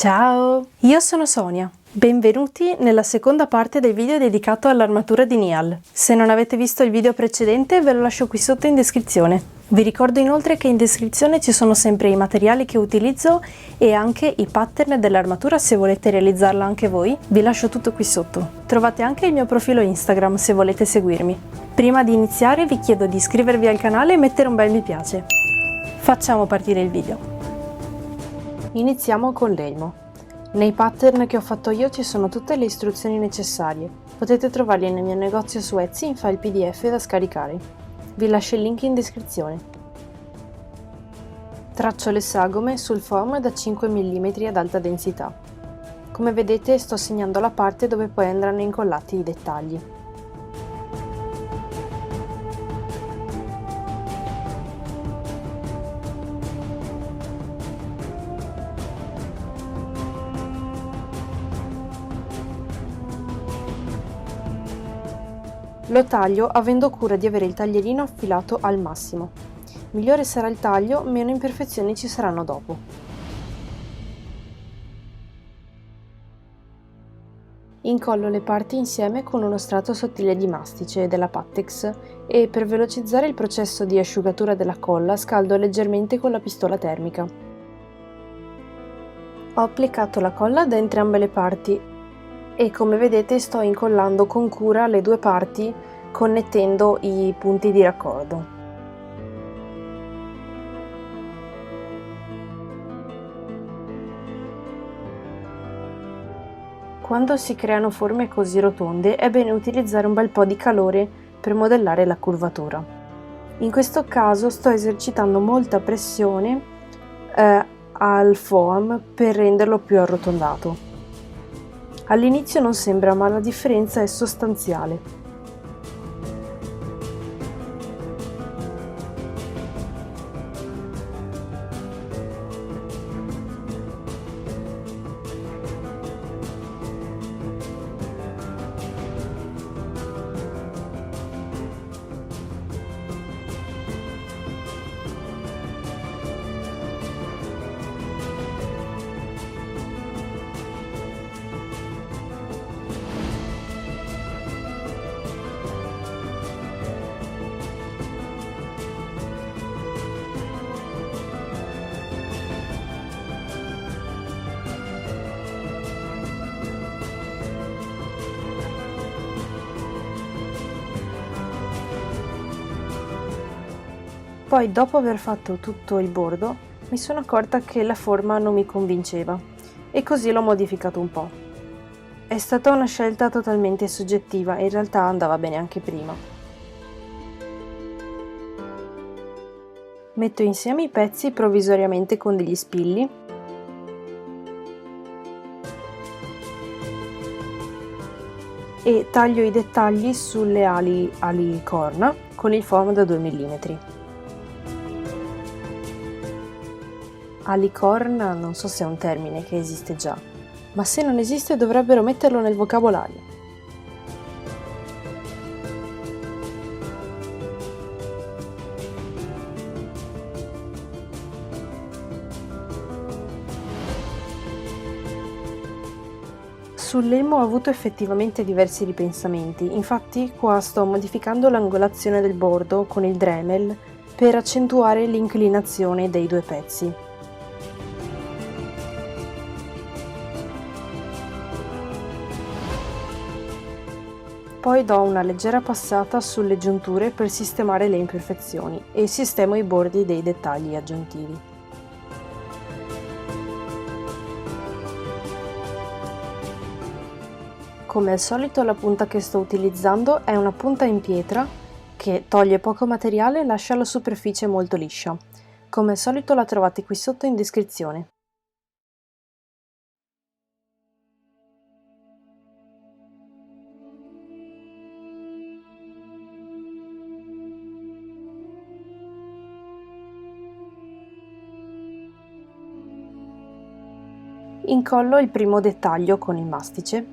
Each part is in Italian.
Ciao, io sono Sonia. Benvenuti nella seconda parte del video dedicato all'armatura di Niall. Se non avete visto il video precedente ve lo lascio qui sotto in descrizione. Vi ricordo inoltre che in descrizione ci sono sempre i materiali che utilizzo e anche i pattern dell'armatura se volete realizzarla anche voi. Vi lascio tutto qui sotto. Trovate anche il mio profilo Instagram se volete seguirmi. Prima di iniziare vi chiedo di iscrivervi al canale e mettere un bel mi piace. Facciamo partire il video. Iniziamo con l'elmo. Nei pattern che ho fatto io ci sono tutte le istruzioni necessarie. Potete trovarli nel mio negozio su Etsy in file PDF da scaricare. Vi lascio il link in descrizione. Traccio le sagome sul foam da 5 mm ad alta densità. Come vedete sto segnando la parte dove poi andranno incollati i dettagli. Lo taglio avendo cura di avere il taglierino affilato al massimo. Migliore sarà il taglio, meno imperfezioni ci saranno dopo. Incollo le parti insieme con uno strato sottile di mastice della Pattex e per velocizzare il processo di asciugatura della colla scaldo leggermente con la pistola termica. Ho applicato la colla da entrambe le parti e come vedete sto incollando con cura le due parti connettendo i punti di raccordo. Quando si creano forme così rotonde è bene utilizzare un bel po' di calore per modellare la curvatura. In questo caso sto esercitando molta pressione al foam per renderlo più arrotondato. All'inizio non sembra, ma la differenza è sostanziale. Poi, dopo aver fatto tutto il bordo, mi sono accorta che la forma non mi convinceva e così l'ho modificato un po'. È stata una scelta totalmente soggettiva e in realtà andava bene anche prima. Metto insieme i pezzi provvisoriamente con degli spilli e taglio i dettagli sulle ali corna con il foam da 2 mm. Alicorn non so se è un termine che esiste già, ma se non esiste dovrebbero metterlo nel vocabolario. Sull'elmo ho avuto effettivamente diversi ripensamenti, infatti qua sto modificando l'angolazione del bordo con il Dremel per accentuare l'inclinazione dei due pezzi. Poi do una leggera passata sulle giunture per sistemare le imperfezioni e sistemo i bordi dei dettagli aggiuntivi. Come al solito la punta che sto utilizzando è una punta in pietra che toglie poco materiale e lascia la superficie molto liscia. Come al solito la trovate qui sotto in descrizione. Incollo il primo dettaglio con il mastice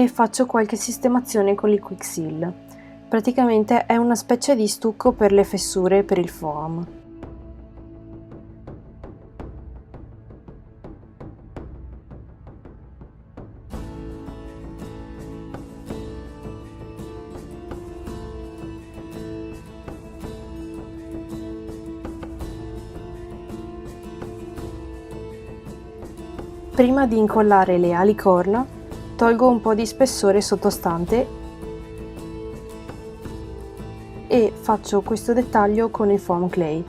e faccio qualche sistemazione con il Quick Seal. Praticamente è una specie di stucco per le fessure per il foam. Prima di incollare le ali corna, tolgo un po' di spessore sottostante e faccio questo dettaglio con il foam clay.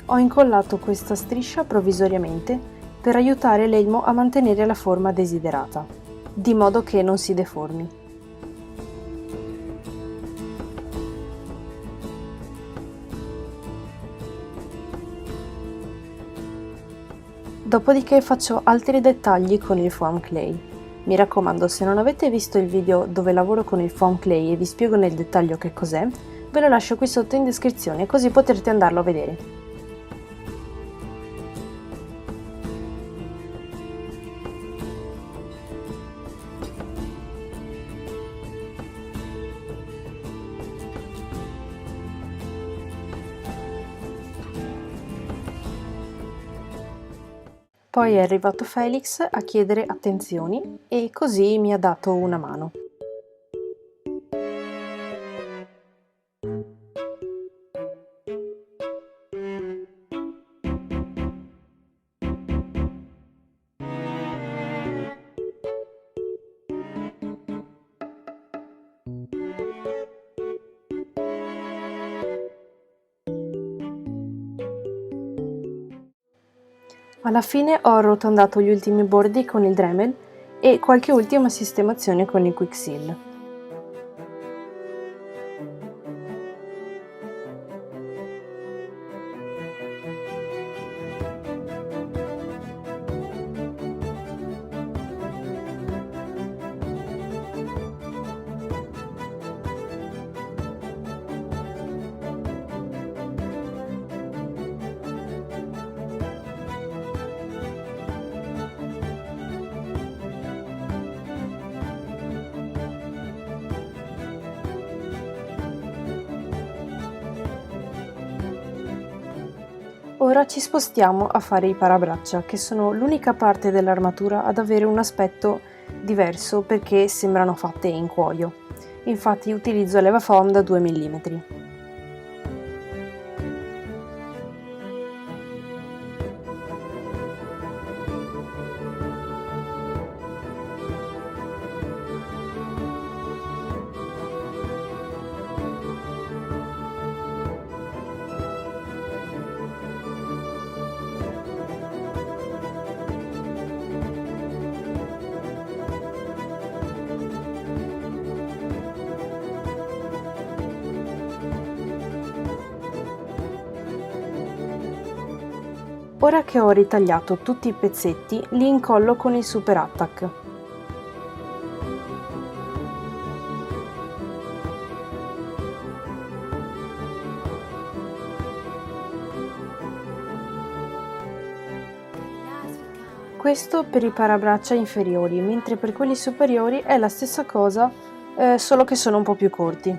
Ho incollato questa striscia provvisoriamente per aiutare l'elmo a mantenere la forma desiderata, di modo che non si deformi. Dopodiché faccio altri dettagli con il foam clay. Mi raccomando, se non avete visto il video dove lavoro con il foam clay e vi spiego nel dettaglio che cos'è, ve lo lascio qui sotto in descrizione così potrete andarlo a vedere. Poi è arrivato Felix a chiedere attenzioni e così mi ha dato una mano. Alla fine ho arrotondato gli ultimi bordi con il Dremel e qualche ultima sistemazione con il Quick Seal. Ora ci spostiamo a fare i parabraccia, che sono l'unica parte dell'armatura ad avere un aspetto diverso perché sembrano fatte in cuoio. Infatti utilizzo leva foam da 2 mm. Ora che ho ritagliato tutti i pezzetti, li incollo con il Super Attack. Questo per i parabraccia inferiori, mentre per quelli superiori è la stessa cosa, solo che sono un po' più corti.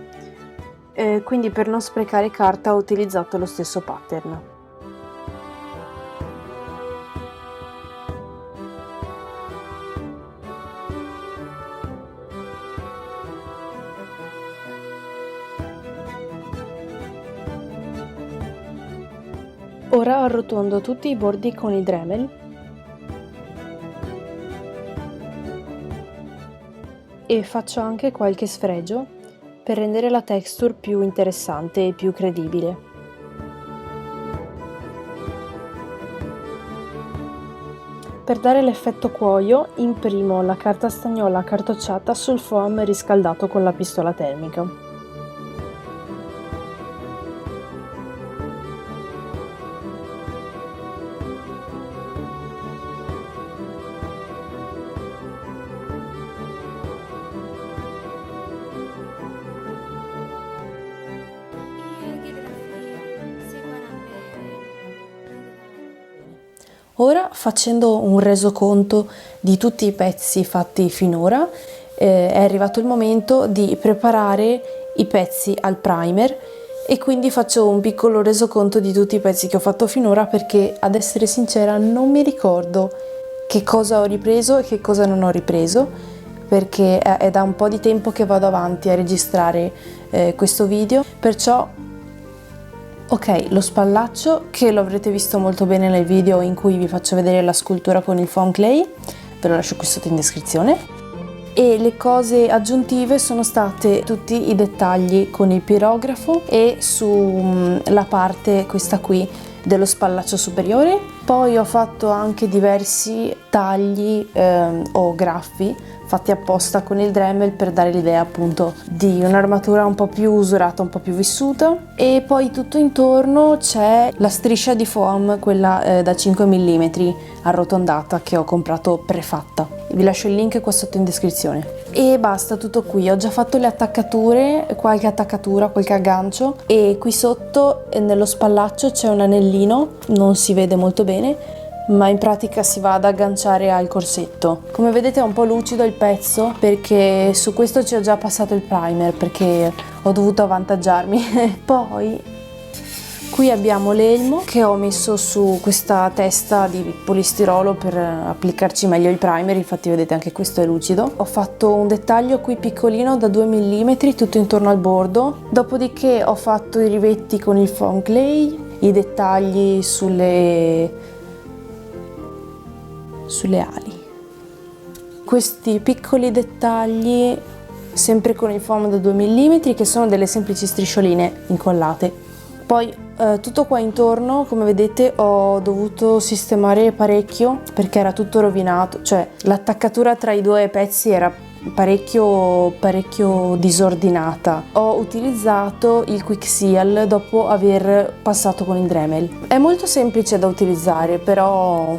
Quindi per non sprecare carta ho utilizzato lo stesso pattern. Ora arrotondo tutti i bordi con il Dremel e faccio anche qualche sfregio per rendere la texture più interessante e più credibile. Per dare l'effetto cuoio, imprimo la carta stagnola accartocciata sul foam riscaldato con la pistola termica. Ora, facendo un resoconto di tutti i pezzi fatti finora, è arrivato il momento di preparare i pezzi al primer e quindi faccio un piccolo resoconto di tutti i pezzi che ho fatto finora, perché ad essere sincera non mi ricordo che cosa ho ripreso e che cosa non ho ripreso, perché è da un po' di tempo che vado avanti a registrare questo video, perciò ok, lo spallaccio, che lo avrete visto molto bene nel video in cui vi faccio vedere la scultura con il foam clay, ve lo lascio qui sotto in descrizione. E le cose aggiuntive sono state tutti i dettagli con il pirografo e sulla parte questa qui dello spallaccio superiore. Poi ho fatto anche diversi tagli o graffi fatti apposta con il Dremel per dare l'idea appunto di un'armatura un po' più usurata, un po' più vissuta. E poi tutto intorno c'è la striscia di foam, quella da 5 mm arrotondata, che ho comprato prefatta. Vi lascio il link qua sotto in descrizione. E basta, tutto qui. Ho già fatto le attaccature, qualche attaccatura, qualche aggancio, e qui sotto nello spallaccio c'è un anellino, non si vede molto bene, ma in pratica si va ad agganciare al corsetto. Come vedete è un po' lucido il pezzo, perché su questo ci ho già passato il primer, perché ho dovuto avvantaggiarmi. Poi qui abbiamo l'elmo che ho messo su questa testa di polistirolo per applicarci meglio il primer, infatti vedete anche questo è lucido. Ho fatto un dettaglio qui piccolino da 2 mm tutto intorno al bordo, dopodiché ho fatto i rivetti con il foam clay, i dettagli sulle ali. Questi piccoli dettagli sempre con il foam da 2 mm, che sono delle semplici striscioline incollate. Poi tutto qua intorno, come vedete, ho dovuto sistemare parecchio perché era tutto rovinato, cioè l'attaccatura tra i due pezzi era parecchio disordinata. Ho utilizzato il Quick Seal dopo aver passato con il Dremel. È molto semplice da utilizzare, però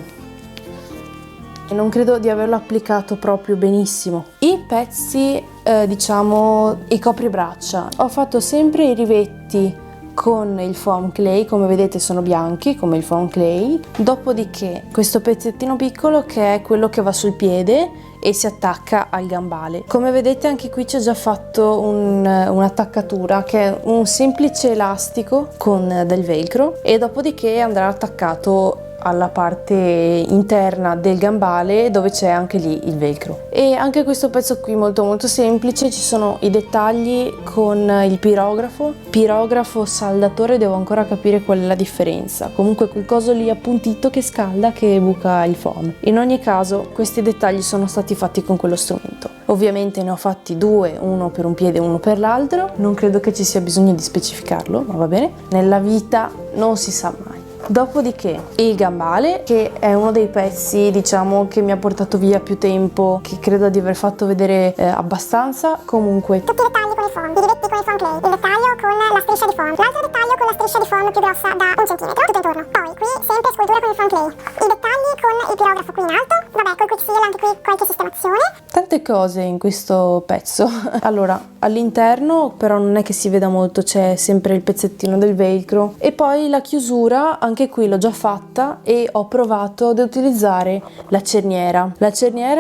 non credo di averlo applicato proprio benissimo. I pezzi, diciamo, i copribraccia, ho fatto sempre i rivetti con il foam clay, come vedete sono bianchi come il foam clay. Dopodiché questo pezzettino piccolo, che è quello che va sul piede e si attacca al gambale. Come vedete anche qui c'è già fatto un'attaccatura che è un semplice elastico con del velcro, e dopodiché andrà attaccato alla parte interna del gambale dove c'è anche lì il velcro. E anche questo pezzo qui molto semplice, ci sono i dettagli con il pirografo saldatore, devo ancora capire qual è la differenza, comunque quel coso lì appuntito che scalda, che buca il foam. In ogni caso questi dettagli sono stati fatti con quello strumento. Ovviamente ne ho fatti due, uno per un piede e uno per l'altro, non credo che ci sia bisogno di specificarlo, ma va bene, nella vita non si sa mai. Dopodiché il gambale, che è uno dei pezzi, diciamo, che mi ha portato via più tempo, che credo di aver fatto vedere abbastanza. Comunque tutti i dettagli con il foam, i rivetti con il foam clay, il dettaglio con la striscia di foam, l'altro dettaglio con la striscia di foam più grossa da 1 centimetro, tutto intorno. Poi qui sempre scultura con il foam clay, i dettagli con il pirografo qui in alto, vabbè col quick seal anche qui qualche sistemazione. Tante cose in questo pezzo. Allora, all'interno però non è che si veda molto, c'è sempre il pezzettino del velcro, e poi la chiusura anche qui l'ho già fatta e ho provato ad utilizzare la cerniera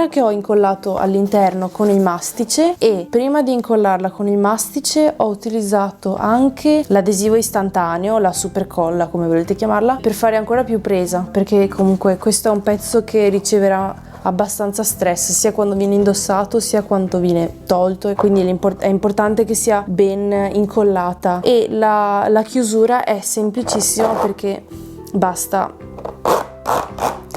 che ho incollato all'interno con il mastice, e prima di incollarla con il mastice ho utilizzato anche l'adesivo istantaneo, la super colla come volete chiamarla, per fare ancora più presa, perché comunque questo è un pezzo che riceverà abbastanza stress sia quando viene indossato sia quando viene tolto, e quindi è importante che sia ben incollata. E la chiusura è semplicissima perché basta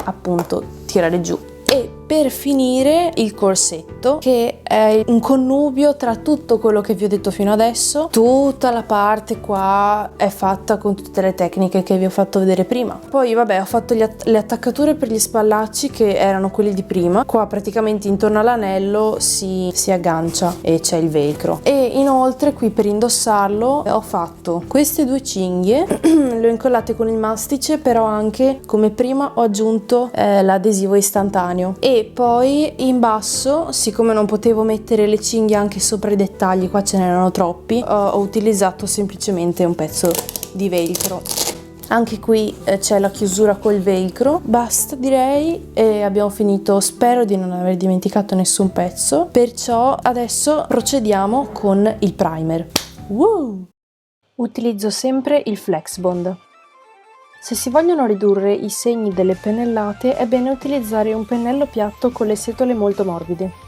appunto tirare giù. E per finire il corsetto, che è un connubio tra tutto quello che vi ho detto fino adesso. Tutta la parte qua è fatta con tutte le tecniche che vi ho fatto vedere prima. Poi vabbè, ho fatto le attaccature per gli spallacci, che erano quelli di prima. Qua praticamente intorno all'anello si aggancia e c'è il velcro. E inoltre qui per indossarlo ho fatto queste due cinghie le ho incollate con il mastice, però anche come prima ho aggiunto l'adesivo istantaneo. E poi in basso, siccome non potevo mettere le cinghie anche sopra i dettagli, qua ce n'erano troppi, ho utilizzato semplicemente un pezzo di velcro Anche qui c'è la chiusura col velcro. Basta, direi, e abbiamo finito. Spero di non aver dimenticato nessun pezzo, perciò adesso procediamo con il primer. Utilizzo sempre il Flex Bond. Se si vogliono ridurre i segni delle pennellate è bene utilizzare un pennello piatto con le setole molto morbide.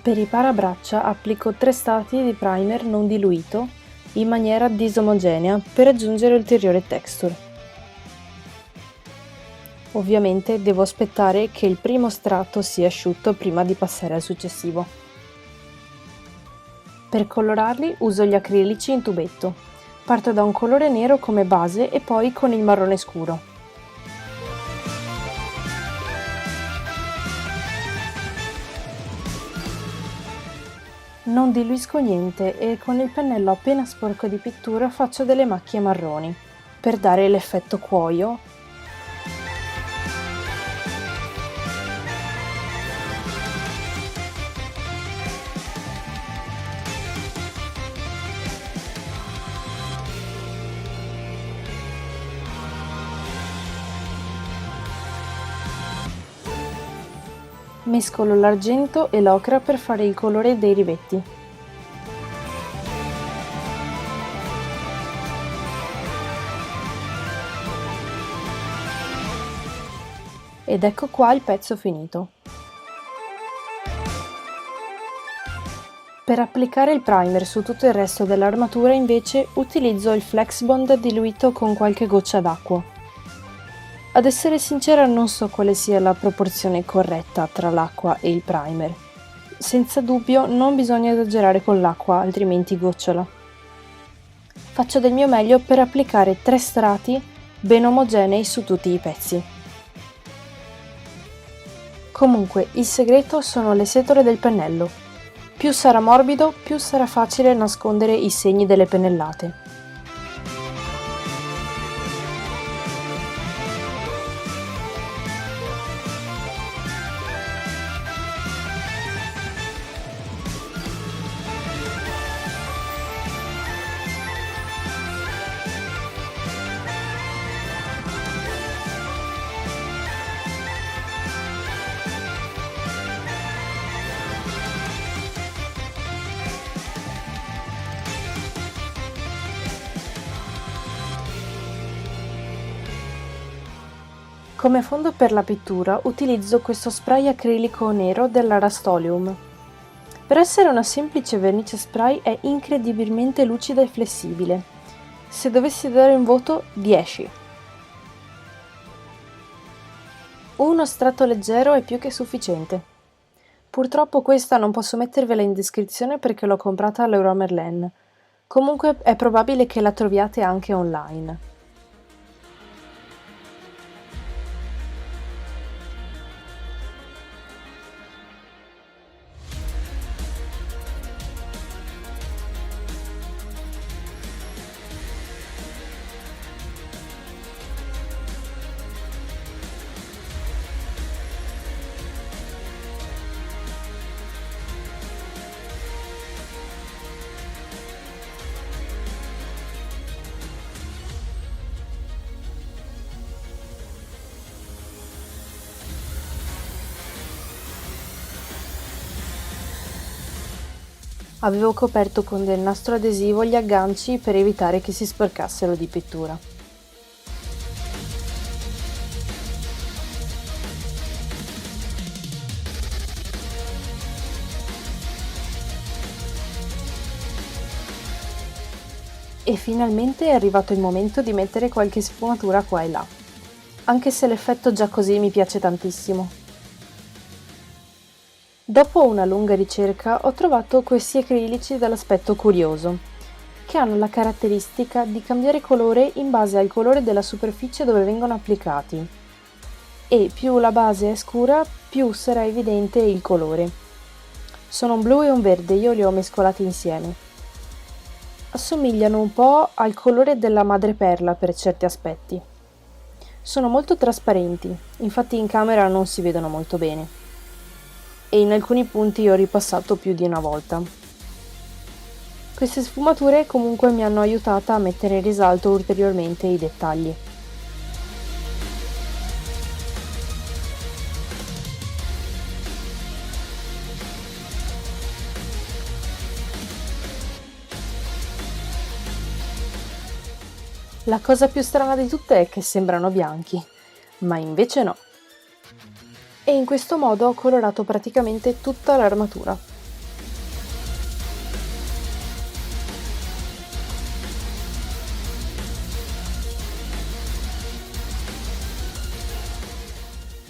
Per i parabraccia applico 3 strati di primer non diluito in maniera disomogenea per aggiungere ulteriore texture. Ovviamente devo aspettare che il primo strato sia asciutto prima di passare al successivo. Per colorarli uso gli acrilici in tubetto. Parto da un colore nero come base e poi con il marrone scuro. Non diluisco niente e con il pennello appena sporco di pittura faccio delle macchie marroni per dare l'effetto cuoio. Mescolo l'argento e l'ocra per fare il colore dei rivetti. Ed ecco qua il pezzo finito. Per applicare il primer su tutto il resto dell'armatura invece utilizzo il Flex Bond diluito con qualche goccia d'acqua. Ad essere sincera non so quale sia la proporzione corretta tra l'acqua e il primer. Senza dubbio non bisogna esagerare con l'acqua, altrimenti gocciola. Faccio del mio meglio per applicare 3 strati ben omogenei su tutti i pezzi. Comunque il segreto sono le setole del pennello. Più sarà morbido, più sarà facile nascondere i segni delle pennellate. Come fondo per la pittura utilizzo questo spray acrilico nero della Rust-Oleum. Per essere una semplice vernice spray è incredibilmente lucida e flessibile. Se dovessi dare un voto, 10. Uno strato leggero è più che sufficiente. Purtroppo questa non posso mettervela in descrizione perché l'ho comprata all'Euro Merlin. Comunque è probabile che la troviate anche online. Avevo coperto con del nastro adesivo gli agganci per evitare che si sporcassero di pittura. E finalmente è arrivato il momento di mettere qualche sfumatura qua e là, anche se l'effetto già così mi piace tantissimo. Dopo una lunga ricerca ho trovato questi acrilici dall'aspetto curioso, che hanno la caratteristica di cambiare colore in base al colore della superficie dove vengono applicati, e più la base è scura più sarà evidente il colore. Sono un blu e un verde, io li ho mescolati insieme. Assomigliano un po' al colore della madreperla per certi aspetti. Sono molto trasparenti, infatti in camera non si vedono molto bene. e in alcuni punti ho ripassato più di una volta. Queste sfumature comunque mi hanno aiutata a mettere in risalto ulteriormente i dettagli. La cosa più strana di tutte è che sembrano bianchi, ma invece no. E in questo modo ho colorato praticamente tutta l'armatura.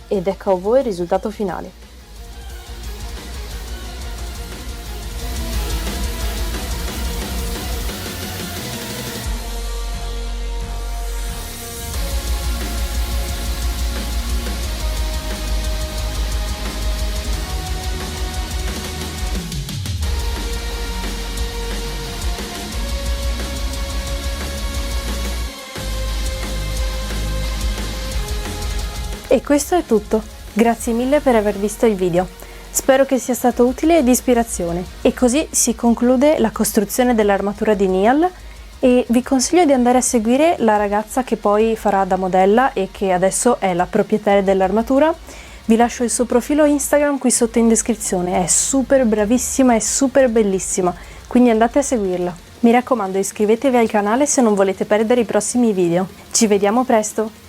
Ed ecco a voi il risultato finale. E questo è tutto. Grazie mille per aver visto il video. Spero che sia stato utile e di ispirazione. E così si conclude la costruzione dell'armatura di Niall e vi consiglio di andare a seguire la ragazza che poi farà da modella e che adesso è la proprietaria dell'armatura. Vi lascio il suo profilo Instagram qui sotto in descrizione. È super bravissima e super bellissima, quindi andate a seguirla. Mi raccomando, iscrivetevi al canale se non volete perdere i prossimi video. Ci vediamo presto!